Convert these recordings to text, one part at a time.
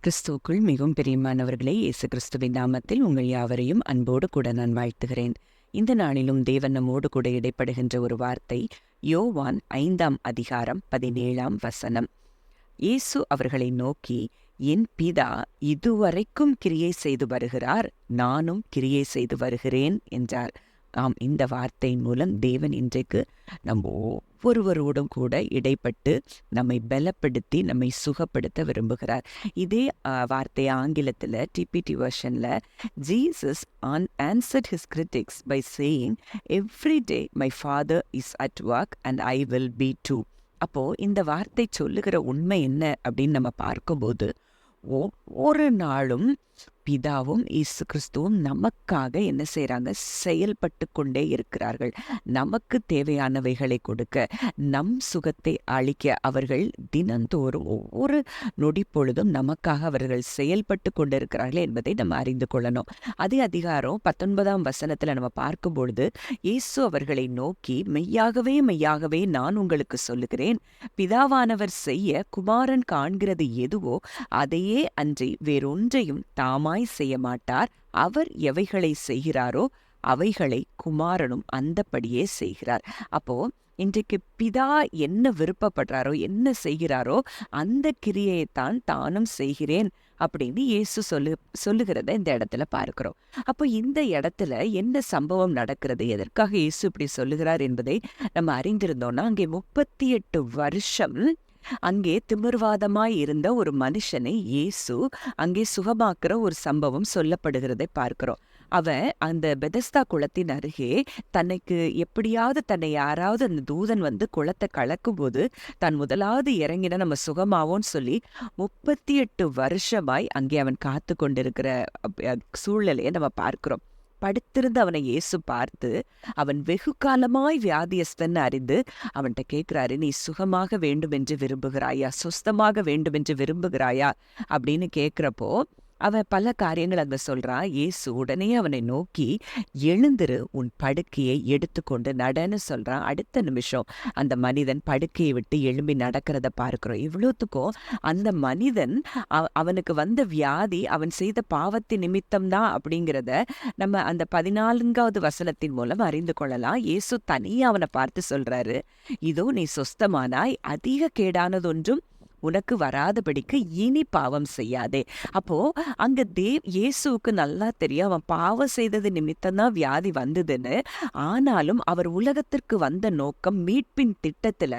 கிறிஸ்துவுக்குள் மிகவும் பிரியமானவர்களே, இயேசு கிறிஸ்துவின் நாமத்தில் உங்கள் யாவரையும் அன்போடு கூட நான் வாழ்த்துகிறேன். இந்த நாளிலும் தேவன் நம்மோடு கூட இடைப்படுகின்ற ஒரு வார்த்தை யோவான் 5ஆம் அதிகாரம் 17ஆம் வசனம். இயேசு அவர்களை நோக்கி, என் பிதா இதுவரைக்கும் கிரியை செய்து வருகிறார், நானும் கிரியை செய்து வருகிறேன் என்றார். ஆம், இந்த வார்த்தையின் மூலம் தேவன் இன்றைக்கு நம்ம ஒவ்வொருவரோடும் கூட இடைப்பட்டு நம்மை பலப்படுத்தி நம்மை சுகப்படுத்த விரும்புகிறார். இதே வார்த்தை ஆங்கிலத்தில் டிபிடி வெர்ஷன்ல Jesus answered his critics by saying, every day my father is at work and I will be too. அப்போ இந்த வார்த்தை சொல்லுகிற உண்மை என்ன அப்படின்னு நம்ம பார்க்கும்போது, ஒவ்வொரு நாளும் பிதாவும் இயேசு கிறிஸ்துவும் நமக்காக என்ன செய்றாங்க? செயல்பட்டு கொண்டே இருக்கிறார்கள். நமக்கு தேவையானவைகளை கொடுக்க, நம் சுகத்தை அளிக்க அவர்கள் தினந்தோறும் ஒவ்வொரு நொடி பொழுதும் நமக்காக அவர்கள் செயல்பட்டு கொண்டிருக்கிறார்கள் என்பதை நம்ம அறிந்து கொள்ளணும். அதே அதிகாரம் 19ஆம் வசனத்துல நம்ம பார்க்கும் பொழுது, இயேசு அவர்களை நோக்கி, மெய்யாகவே மெய்யாகவே நான் உங்களுக்கு சொல்லுகிறேன், பிதாவானவர் செய்ய குமாரன் காண்கிறது எதுவோ அதையே அன்றி வேறொன்றையும் தாமாய் செய்ய மாட்டார். அவர் எவைகளை செய்கிறாரோ அவைகளை குமாரனும் அந்தப்படியே செய்கிறார். அப்போ இன்றைக்கு பிதா என்ன விருப்பப்படுறாரோ, என்ன செய்கிறாரோ அந்த கிரியையைத்தான் தானும் செய்கிறேன் அப்படின்னு இயேசு சொல்லுகிறத இந்த இடத்துல பார்க்கிறோம். அப்போ இந்த இடத்துல என்ன சம்பவம் நடக்கிறது, எதற்காக இயேசு இப்படி சொல்லுகிறார் என்பதை நம்ம அறிந்திருந்தோம்னா, அங்கே 38 வருஷம் அங்கே திமிர்வாதமாய் இருந்த ஒரு மனுஷனை இயேசு அங்கே சுகமாக்குற ஒரு சம்பவம் சொல்லப்படுகிறதை பார்க்கிறோம். அவன் அந்த பெதஸ்தா குளத்தின் அருகே தன்னை யாராவது அந்த தூதன் வந்து குளத்தை கலக்கும் போது தான் முதலாவது இறங்கின நம்ம சுகமாவோன்னு சொல்லி 38 வருஷமாய் அங்கே அவன் காத்து கொண்டிருக்கிற சூழ்நிலையை நம்ம பார்க்கிறோம். படுத்திருந்து அவனை இயேசு பார்த்து, அவன் வெகு காலமாய் வியாதியஸ்தன் அறிந்து அவன்கிட்ட கேட்கிறாரு, நீ சுகமாக வேண்டும் என்று விரும்புகிறாயா, சுஸ்தமாக வேண்டும் என்று விரும்புகிறாயா அப்படின்னு கேட்கிறப்போ அவன் பல காரியங்கள் அங்க சொல்றான். இயேசு உடனே அவனை நோக்கி, எழுந்திரு, உன் படுக்கையை எடுத்துக்கொண்டு நடன்னு சொல்றான். அடுத்த நிமிஷம் அந்த மனிதன் படுக்கையை விட்டு எழும்பி நடக்கிறத பார்க்கிறோம். இவ்வளோத்துக்கும் அந்த மனிதன் அவனுக்கு வந்த வியாதி அவன் செய்த பாவத்தின் நிமித்தம்தான் அப்படிங்கிறத நம்ம அந்த 14ஆவது வசனத்தின் மூலம் அறிந்து கொள்ளலாம். இயேசு தனியா அவனை பார்த்து சொல்றாரு, இதோ நீ சொஸ்தமானாய், அதிக கேடானதொன்றும் உனக்கு வராதபடிக்கு இனி பாவம் செய்யாதே. அப்போ அங்க இயேசுவுக்கு நல்லா தெரியும் அவன் பாவம் செய்தது நிமித்தம்தான் வியாதி வந்ததுன்னு. ஆனாலும் அவர் உலகத்திற்கு வந்த நோக்கம் மீட்பின் திட்டத்துல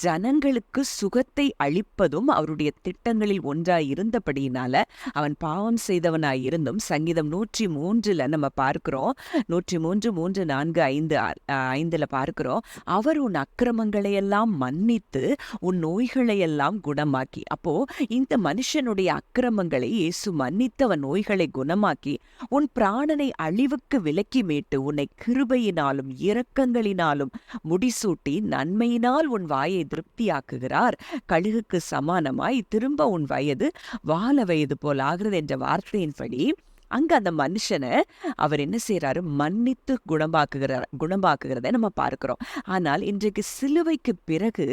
ஜனங்களுக்கு சுகத்தை அளிப்பதும் அவருடைய திட்டங்களில் ஒன்றாய் இருந்தபடியினால அவன் பாவம் செய்தவனாய் இருந்தும் சங்கீதம் 103 நம்ம பார்க்கிறோம், 103, 3, 4, 5 பார்க்கிறோம், அவர் உன் அக்கிரமங்களை எல்லாம் மன்னித்து உன் நோய்களை எல்லாம் குணமாக்கி. அப்போ இந்த மனுஷனுடைய அக்கிரமங்களை இயேசு மன்னித்து அவன் நோய்களை குணமாக்கி உன் பிராணனை அழிவுக்கு விலக்கி மீட்டு உன்னை கிருபையினாலும் இரக்கங்களினாலும் முடிசூட்டி நன்மையினால் உன் வாயை திருப்தியாக்குகிறார். கழுகுக்கு சமானமாய் திரும்ப உன் வயது வால வயது போல் ஆகிறது என்ற வார்த்தையின்படி அங்க அந்த மனுஷனை அவர் என்ன செய்யறாரு? மன்னித்து குணமாக்குகிறத நம்ம பார்க்கிறோம். ஆனால் இன்றைக்கு சிலுவைக்கு பிறகு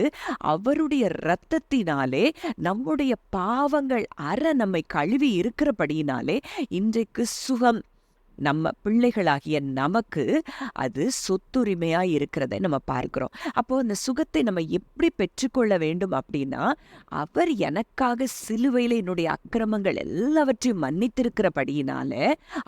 அவருடைய இரத்தத்தினாலே நம்முடைய பாவங்கள் நம்மை கழுவி இருக்கிறபடியினாலே இன்றைக்கு சுகம் நம்ம பிள்ளைகளாகிய நமக்கு அது சொத்துரிமையாய் இருக்கிறதை நம்ம பார்க்கிறோம். அப்போ அந்த சுகத்தை நம்ம எப்படி பெற்றுக்கொள்ள வேண்டும் அப்படின்னா, அவர் எனக்காக சிலுவையில என்னுடைய அக்கிரமங்கள் எல்லாவற்றையும் மன்னித்திருக்கிறபடியினால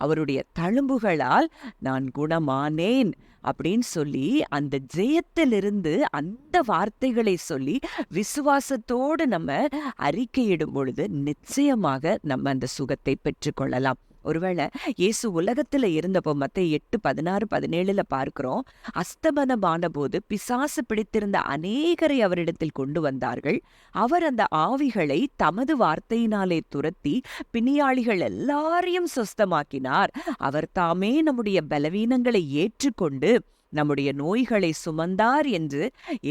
அவருடைய தழும்புகளால் நான் குணமானேன் அப்படின்னு சொல்லி அந்த ஜெயத்திலிருந்து அந்த வார்த்தைகளை சொல்லி விசுவாசத்தோடு நம்ம அறிக்கையிடும் பொழுது நிச்சயமாக நம்ம அந்த சுகத்தை பெற்றுக்கொள்ளலாம். ஒருவேளை இயேசு உலகத்துல இருந்தப்போ மத்தேயு 8:16-17 பார்க்கிறோம், அஸ்தமனமான போது பிசாசு பிடித்திருந்த அநேகரை அவரிடத்தில் கொண்டு வந்தார்கள். அவர் அந்த ஆவிகளை தமது வார்த்தையினாலே துரத்தி பிணியாளிகள் எல்லாரையும் சொஸ்தமாக்கினார். அவர் தாமே நம்முடைய பலவீனங்களை ஏற்றுக்கொண்டு நம்முடைய நோய்களை சுமந்தார் என்று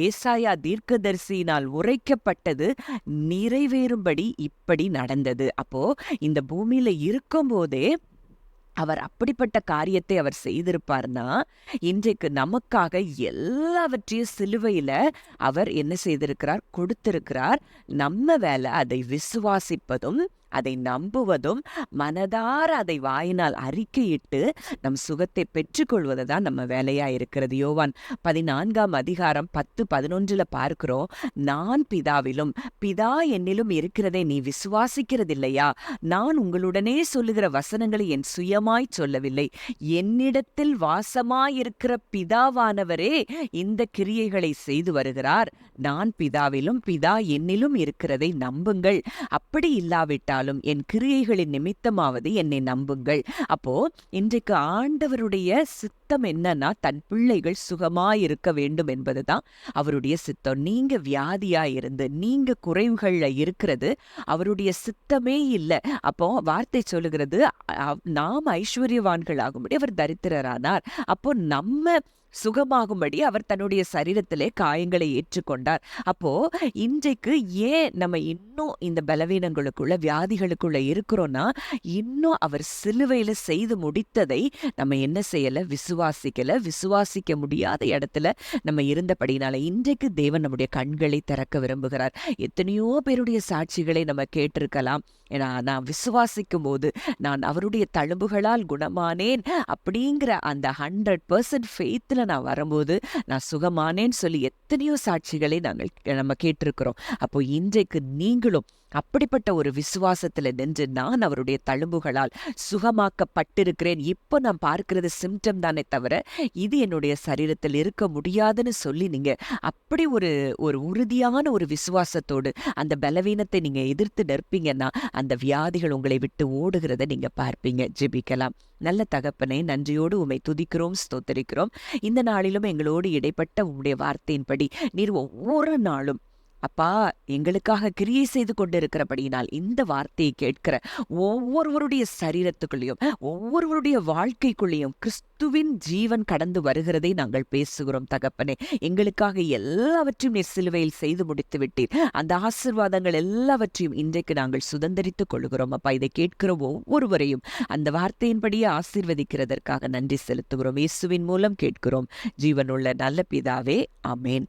ஏசாயா தீர்க்கதரிசியினால் உரைக்கப்பட்டது நிறைவேறும்படி இப்படி நடந்தது. அப்போ இந்த பூமியில இருக்கும் போதே அவர் அப்படிப்பட்ட காரியத்தை அவர் செய்திருப்பார்னா, இன்றைக்கு நமக்காக எல்லாவற்றையும் சிலுவையில அவர் என்ன செய்திருக்கிறார்? கொடுத்திருக்கிறார். நம்ம வேலை அதை விசுவாசிப்பதும் அதை நம்புவதும் மனதார அதை வாயினால் அறிக்கையிட்டு நம் சுகத்தை பெற்றுக்கொள்வது தான் நம்ம வேலையா இருக்கிறது. யோவான் 14ஆம் அதிகாரம் 10-11 பார்க்கிறோம். நான் பிதாவிலும் பிதா என்னிலும் இருக்கிறதை நீ விசுவாசிக்கிறதில்லையா? நான் உங்களுடனே சொல்லுகிற வசனங்களை என் சுயமாய் சொல்லவில்லை, என்னிடத்தில் வாசமாயிருக்கிற பிதாவானவரே இந்த கிரியைகளை செய்து வருகிறார். நான் பிதாவிலும் பிதா என்னிலும் இருக்கிறதை நம்புங்கள். அப்படி இல்லாவிட்டாலும் என் கிரியைகளின் நிமித்தமாவது என்னை நம்புங்கள். அப்போ இன்றைக்கு ஆண்டவருடைய சித்தம் என்னன்னா, தன் பிள்ளைகள் சுகமாயிருக்க வேண்டும் என்பதுதான் அவருடைய சித்தம். நீங்க வியாதியா இருந்து நீங்க குறைவுகள்ல இருக்கிறது அவருடைய சித்தமே இல்லை. அப்போ வார்த்தை சொல்லுகிறது, நாம் ஐஸ்வர்யவான்கள் ஆகும்படி அவர் தரித்திரரானார். அப்போ நம்ம சுகமாகும்படி அவர் தன்னுடைய சரீரத்திலே காயங்களை ஏற்றுக்கொண்டார். அப்போ இன்றைக்கு ஏன் நம்ம இன்னும் இந்த பலவீனங்களுக்குள்ள வியாதிகளுக்குள்ள இருக்கிறோம்னா, இன்னும் அவர் சிலுவையில செய்து முடித்ததை நம்ம என்ன செய்யல, விசுவாசிக்க முடியாத இடத்துல நம்ம இருந்தபடினால இன்றைக்கு தேவன் நம்முடைய கண்களை திறக்க விரும்புகிறார். எத்தனையோ பேருடைய சாட்சிகளை நம்ம கேட்டிருக்கலாம். ஏன்னா நான் விசுவாசிக்கும் போது நான் அவருடைய தழும்புகளால் குணமானேன் அப்படிங்கிற அந்த 100% ஃபெய்த்ல நான் வரும்போது நான் சுகமானேன்னு சொல்லி எத்தனையோ சாட்சிகளை நம்ம கேட்டிருக்கிறோம். அப்போ இன்றைக்கு நீங்களும் அப்படிப்பட்ட ஒரு விசுவாசத்துல நின்று, நான் அவருடைய தழும்புகளால் சுகமாக்கப்பட்டிருக்கிறேன், இப்போ நான் பார்க்கிறது சிம்டம் தானே தவிர இது என்னுடைய சரீரத்தில் இருக்க முடியாதுன்னு சொல்லி நீங்க அப்படி ஒரு உறுதியான ஒரு விசுவாசத்தோடு அந்த பலவீனத்தை நீங்க எதிர்த்து நிற்பீங்கன்னா அந்த வியாதிகள் உங்களை விட்டு ஓடுகிறத நீங்க பார்ப்பீங்க. ஜெபிக்கலாம். நல்ல தகப்பனே, நன்றியோடு உம்மை துதிக்கிறோம், ஸ்தோத்தரிக்கிறோம். இந்த நாளிலும் எங்களோடு இடைப்பட்ட உம்முடைய வார்த்தையின்படி நீர் ஒவ்வொரு நாளும் அப்பா எங்களுக்காக கிரியை செய்து கொண்டிருக்கிறபடியினால் இந்த வார்த்தையை கேட்கிற ஒவ்வொருவருடைய சரீரத்துக்குள்ளேயும் ஒவ்வொருவருடைய வாழ்க்கைக்குள்ளேயும் கிறிஸ்துவின் ஜீவன் கடந்து வருகிறதை நாங்கள் பேசுகிறோம் தகப்பனே. எங்களுக்காக எல்லாவற்றையும் நீர் சிலுவையில் செய்து முடித்து விட்டீர். அந்த ஆசீர்வாதங்கள் எல்லாவற்றையும் இன்றைக்கு நாங்கள் சுதந்திரித்துக் கொள்கிறோம். அப்பா, இதை கேட்கிற ஒவ்வொருவரையும் அந்த வார்த்தையின்படியே ஆசீர்வதிக்கிறதற்காக நன்றி செலுத்துகிறோம். இயேசுவின் மூலம் கேட்கிறோம் ஜீவனுள்ள நல்ல பிதாவே, ஆமேன்.